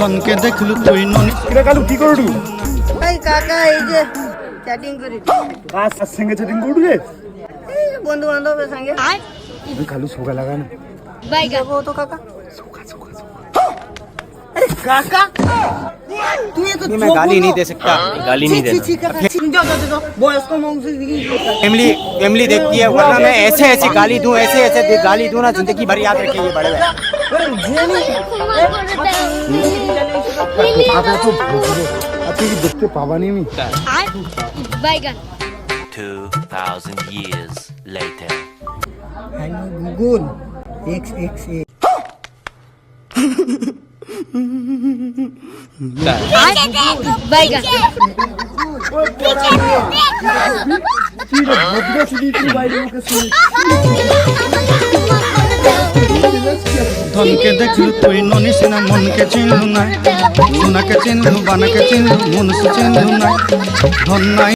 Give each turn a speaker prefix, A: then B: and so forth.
A: ধনকে দেখলু তুই ননি
B: কিরে কালু কি করু
C: এই কাকা এই যে চ্যাটিং করি
B: কার সঙ্গে চ্যাটিং করু রে
C: এই বন্ধু বান্ধবের সঙ্গে
B: তুই কালু সোগা লাগা না
C: যাবো তো কাকা
B: সোগা
C: अरे काका तू ये तो
D: मैं गाली नहीं दे सकता, गाली नहीं देना।
C: जाओ बॉयज को मुंह से
D: फैमिली फैमिली देखती है, वरना मैं ऐसे ऐसे गाली दूं, ऐसे ऐसे गाली दूं ना, जिंदगी भर याद रखेंगे बड़े भाई।
B: আপনি তো আপনি কি দেখতে পাবানি আমি
E: 2000 years later.
C: Hello Google XXA
A: ধনকে দেখলু তুই ননি সিনা মনকে চিনলু নাই সোনাকে চিনলু বানাকে চিনলু মনুষ্য চিনলু নাই ধন নাই